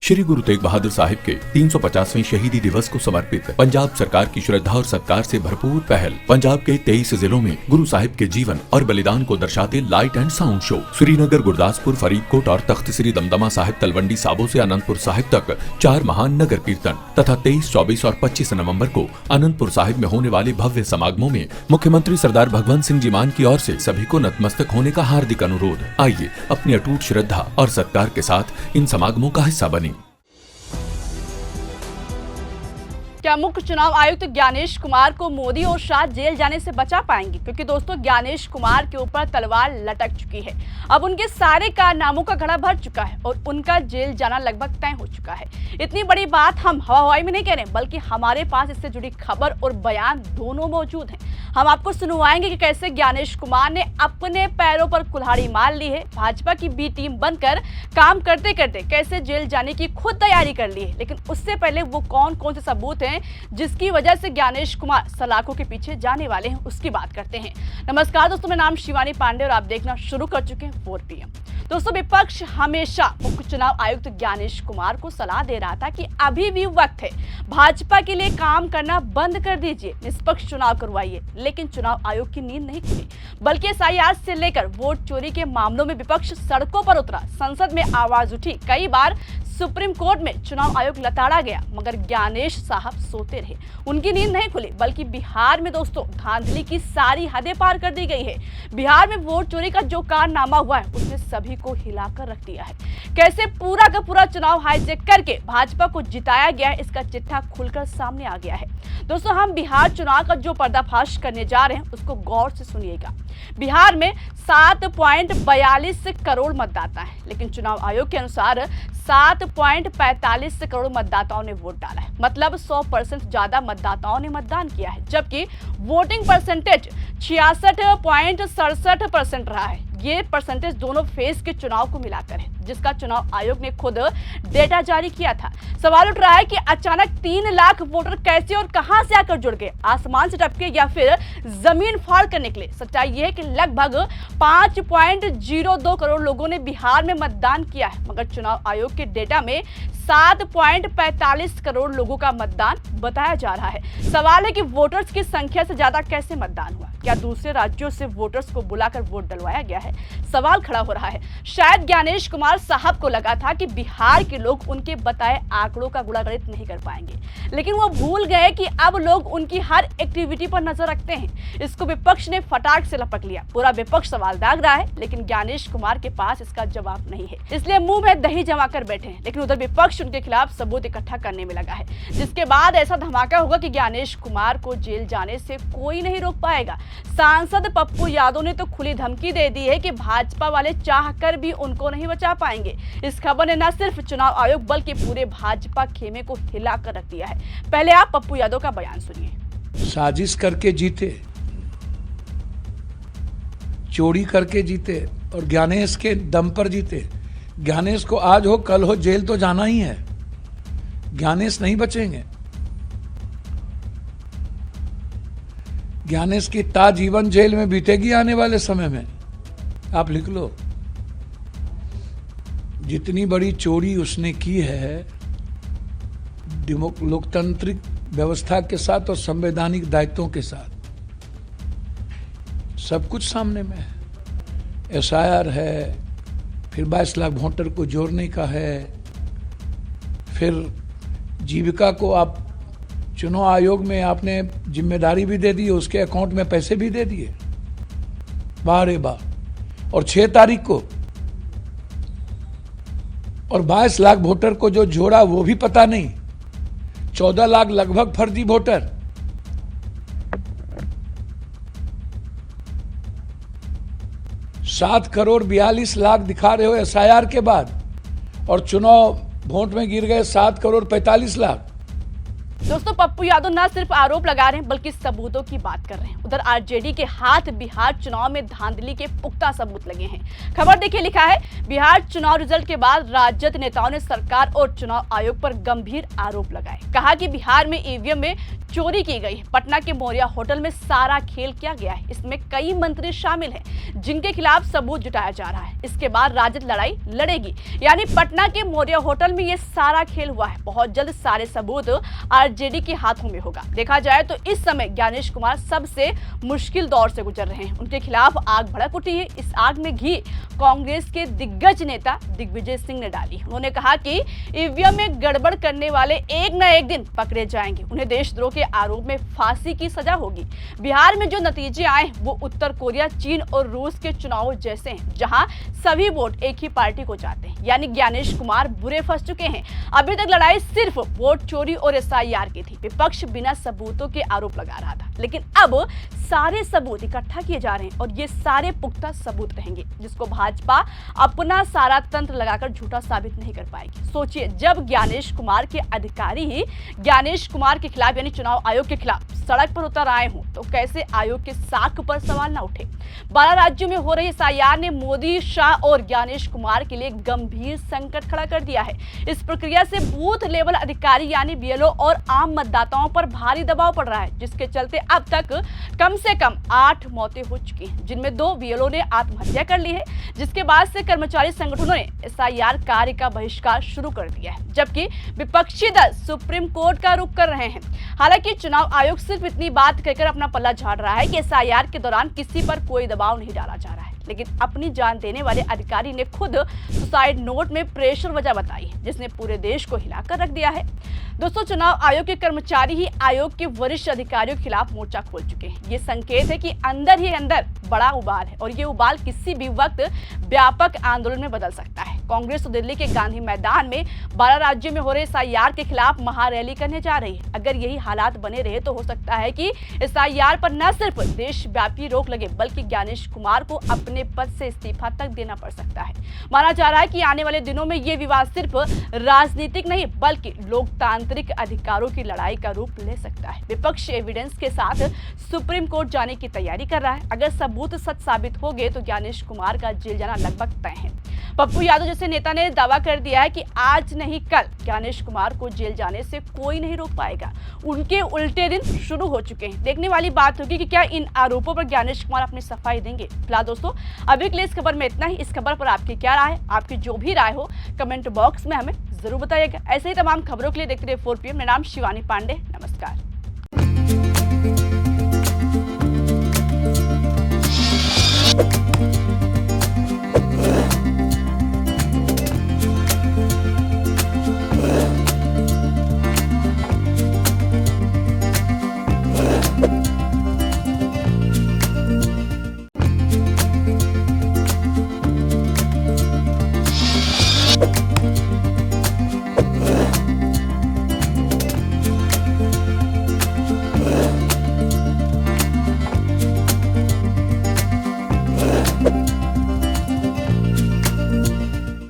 श्री गुरु तेग बहादुर साहिब के 350वें शहीदी दिवस को समर्पित पंजाब सरकार की श्रद्धा और सत्कार से भरपूर पहल। पंजाब के 23 जिलों में गुरु साहिब के जीवन और बलिदान को दर्शाते light and sound show Srinagar, Gurdaspur, Faridkot और तख्त श्री दमदमा साहिब, तलवंडी साबो से अनंतपुर साहिब तक 4 महान नगर कीर्तन तथा 23, 24 और 25 नवंबर को अनंतपुर साहिब में होने वाले भव्य समागमों में मुख्यमंत्री सरदार भगवंत सिंह जी मान की ओर से सभी को नतमस्तक होने का हार्दिक अनुरोध। आइए अपनी अटूट श्रद्धा और सत्कार के साथ इन समागमों का हिस्सा बने। क्या मुख्य चुनाव आयुक्त ज्ञानेश कुमार को मोदी और शाह जेल जाने से बचा पाएंगे? क्योंकि दोस्तों, ज्ञानेश कुमार के ऊपर तलवार लटक चुकी है। अब उनके सारे कारनामों का घड़ा भर चुका है और उनका जेल जाना लगभग तय हो चुका है। इतनी बड़ी बात हम हवा हवाई में नहीं कह रहे, बल्कि हमारे पास इससे जुड़ी खबर और बयान दोनों मौजूद हैं। हम आपको सुनवाएंगे कि कैसे ज्ञानेश कुमार ने अपने पैरों पर कुल्हाड़ी मार ली है, भाजपा की बी टीम बनकर काम करते करते कैसे जेल जाने की खुद तैयारी कर ली है। लेकिन उससे पहले वो कौन कौन से सबूत हैं जिसकी वजह से ज्ञानेश कुमार सलाखों के पीछे जाने वाले हैं, उसकी बात करते हैं। नमस्कार दोस्तों, मेरा नाम शिवानी पांडे और आप देखना शुरू कर चुके हैं 4 PM। दोस्तों, विपक्ष हमेशा मुख्य चुनाव आयुक्त ज्ञानेश कुमार को सलाह दे रहा था कि अभी भी वक्त है, भाजपा के लिए काम करना बंद कर दीजिए, निष्पक्ष चुनाव करवाइए। लेकिन चुनाव आयोग की नींद नहीं खुली, बल्कि SIR से लेकर वोट चोरी के मामलों में विपक्ष सड़कों पर उतरा, संसद में आवाज उठी, कई बार सुप्रीम कोर्ट में चुनाव आयोग लताड़ा गया, मगर ज्ञानेश साहब सोते रहे। उनकी नींद नहीं खुली, बल्कि बिहार में दोस्तों धांधली की सारी हदें पार कर दी गई है। बिहार में वोट चोरी का जो कारनामा हुआ है उसने सभी को हिलाकर रख दिया है। कैसे पूरा का पूरा चुनाव हाईजैक करके भाजपा को जिताया गया है, इसका चिट्ठा खुलकर सामने आ गया है। दोस्तों, हम बिहार चुनाव का जो पर्दाफाश करने जा रहे हैं उसको गौर से सुनिएगा। बिहार में 7.42 करोड़ मतदाता है, लेकिन चुनाव आयोग के अनुसार 7.45 करोड़ मतदाताओं ने वोट डाला है। मतलब 100% ज्यादा मतदाताओं ने मतदान किया है, जबकि वोटिंग परसेंटेज 66.67% रहा है। ये परसेंटेज दोनों फेज के चुनाव को मिलाकर है, जिसका चुनाव आयोग ने खुद डेटा जारी किया था। सवाल उठ रहा है कि अचानक 3 लाख वोटर कैसे और कहां से आकर जुड़ गए, आसमान से टपके या फिर जमीन फाड़ कर निकले? सच्चाई यह है कि लगभग 5.02 करोड़ लोगों ने बिहार में मतदान किया है, मगर चुनाव आयोग के डेटा में 7.45 करोड़ लोगों का मतदान बताया जा रहा है। सवाल है कि वोटर्स की संख्या से ज्यादा कैसे मतदान हुआ? क्या दूसरे राज्यों से वोटर्स को बुलाकर वोट डलवाया गया है? सवाल खड़ा हो रहा है। शायद ज्ञानेश कुमार साहब को लगा था कि बिहार के लोग उनके बताए आंकड़ों का गुणागणित नहीं कर पाएंगे, लेकिन वो भूल गए कि अब लोग उनकी हर एक्टिविटी पर नजर रखते हैं। इसको विपक्ष ने फटाक से लपक लिया। पूरा विपक्ष सवाल दाग रहा है, लेकिन ज्ञानेश कुमार के पास इसका जवाब नहीं है, इसलिए मुंह में दही जमा कर बैठे हैं। लेकिन उधर विपक्ष उनके खिलाफ सबूत इकट्ठा करने में लगा है, जिसके बाद ऐसा धमाका होगा कि ज्ञानेश कुमार को जेल जाने से कोई नहीं रोक पाएगा। सांसद पप्पू यादव ने तो खुली धमकी दे दी है कि भाजपा वाले चाहकर भी उनको नहीं बचा पाएंगे। इस खबर ने न सिर्फ चुनाव आयोग बल्कि पूरे भाजपा खेमे को हिलाकर रख दिया है। पहले आप पप्पू यादव का बयान सुनिए। साजिश करके जीते, चोरी करके जीते और ज्ञानेश के दम पर जीते। ज्ञानेश को आज हो कल हो जेल तो जाना ही है, ज्ञानेश नहीं बचेंगे। ज्ञानेश की ताजीवन जेल में बीतेगी आने वाले समय में, आप लिख लो। जितनी बड़ी चोरी उसने की है लोकतांत्रिक व्यवस्था के साथ और संवैधानिक दायित्वों के साथ, सब कुछ सामने में है। SIR है, फिर 22 लाख वोटर को जोड़ने का है, फिर जीविका को आप चुनाव आयोग में आपने जिम्मेदारी भी दे दी, उसके अकाउंट में पैसे भी दे दिए, वाह रे वाह। और 6 तारीख को और 22 लाख वोटर को जो जोड़ा वो भी पता नहीं, 14 लाख लगभग फर्जी वोटर। सात करोड़ 42 लाख दिखा रहे हो SIR के बाद, और चुनाव वोट में गिर गए 7 करोड़ 45 लाख। दोस्तों पप्पू यादव न सिर्फ आरोप लगा रहे हैं बल्कि सबूतों की बात कर रहे हैं। उधर आरजेडी के हाथ बिहार चुनाव में धांधली के पुख्ता सबूत लगे हैं। खबर देखिए, लिखा है बिहार चुनाव रिजल्ट के बाद राजद नेताओं ने सरकार और चुनाव आयोग पर गंभीर आरोप लगाए। कहा कि बिहार में ईवीएम में चोरी की गई। पटना के मौर्या होटल में सारा खेल किया गया है। इसमें कई मंत्री शामिल हैं जिनके खिलाफ सबूत जुटाया जा रहा है। इसके बाद राजद लड़ाई लड़ेगी। यानी पटना के मौर्या होटल में ये सारा खेल हुआ है। बहुत जल्द सारे सबूत आरजेडी के हाथों में होगा। देखा जाए तो इस समय ज्ञानेश कुमार सबसे मुश्किल दौर से गुजर रहे हैं। उनके खिलाफ आग भड़क उठी है। इस आग में घी कांग्रेस के दिग्गज नेता दिग्विजय सिंह ने डाली। उन्होंने कहा कि ईवीएम में गड़बड़ करने वाले एक न एक दिन पकड़े जाएंगे। उन्हें देशद्रोह के आरोप में फांसी की सजा होगी। बिहार में जो नतीजे आए वो उत्तर कोरिया, चीन और रूस के चुनावों जैसे हैं, जहां सभी वोट एक ही पार्टी को जाते हैं। यानी ज्ञानेश कुमार बुरे फंस चुके हैं। अभी तक लड़ाई सिर्फ वोट चोरी और एसआईआर की थी। विपक्ष बिना सबूतों के आरोप लगा रहा था, लेकिन अब सारे सबूत इकट्ठा किए जा रहे हैं और ये सारे पुख्ता सबूत रहेंगे जिसको भाजपा अपना सारा तंत्र लगाकर झूठा साबित नहीं कर पाएगी। सोचिए, जब ज्ञानेश कुमार के अधिकारी ही ज्ञानेश कुमार के खिलाफ यानी चुनाव आयोग के खिलाफ सड़क पर उतर आए हों तो कैसे आयोग के साख पर सवाल न उठे। 12 राज्यों में हो रही एसआईआर ने मोदी, शाह और ज्ञानेश कुमार के लिए गंभीर संकट खड़ा कर दिया है। इस प्रक्रिया से बूथ लेवल अधिकारी यानी बीएलओ और आम मतदाताओं पर भारी दबाव पड़ रहा है, जिसके चलते अब तक कम से कम 8 मौतें हो चुकी हैं, जिनमें 2 बीएलओ ने आत्महत्या कर ली है। जिसके बाद से कर्मचारी संगठनों ने एसआईआर कार्य का बहिष्कार शुरू कर दिया है, जबकि विपक्षी दल सुप्रीम कोर्ट का रुख कर रहे हैं। हालांकि चुनाव आयोग सिर्फ इतनी बात कहकर अपना पल्ला झाड़ रहा है कि एसआईआर के दौरान किसी पर कोई दबाव नहीं डाला जा रहा है, लेकिन अपनी जान देने वाले अधिकारी ने खुद सुसाइड नोट में प्रेशर वजह बताई है, जिसने पूरे देश को हिलाकर रख दिया है। दोस्तों, चुनाव आयोग के कर्मचारी ही आयोग के वरिष्ठ अधिकारियों के खिलाफ मोर्चा खोल चुके हैं। ये संकेत है कि अंदर ही अंदर बड़ा उबाल है और ये उबाल किसी भी वक्त व्यापक आंदोलन में बदल सकता है। कांग्रेस तो दिल्ली के गांधी मैदान में 12 राज्यों में हो रहे एसआईआर के खिलाफ महारैली करने जा रही है। अगर यही हालात बने रहे तो हो सकता है कि एसआईआर पर न सिर्फ देशव्यापी रोक लगे बल्कि ज्ञानेश कुमार को अपने पद से इस्तीफा तक देना पड़ सकता है। माना जा रहा है कि आने वाले दिनों में ये विवाद सिर्फ राजनीतिक नहीं बल्कि लोकतांत्रिक अधिकारों की लड़ाई का रूप ले सकता है। विपक्ष एविडेंस के साथ सुप्रीम कोर्ट जाने की तैयारी कर रहा है। अगर सबूत सच साबित हो गए तो ज्ञानेश कुमार का जेल जाना लगभग तय है। पप्पू यादव जैसे नेता ने दावा कर दिया है कि आज नहीं कल ज्ञानेश कुमार को जेल जाने से कोई नहीं रोक पाएगा। उनके उल्टे दिन शुरू हो चुके हैं। देखने वाली बात होगी कि क्या इन आरोपों पर ज्ञानेश कुमार अपनी सफाई देंगे। फिलहाल दोस्तों, अभी के लिए इस खबर में इतना ही। इस खबर पर आपकी क्या राय है? आपकी जो भी राय हो कमेंट बॉक्स में हमें जरूर बताइएगा। ऐसे ही तमाम खबरों के लिए देखते रहिए 4PM। मेरा नाम शिवानी पांडे। नमस्कार।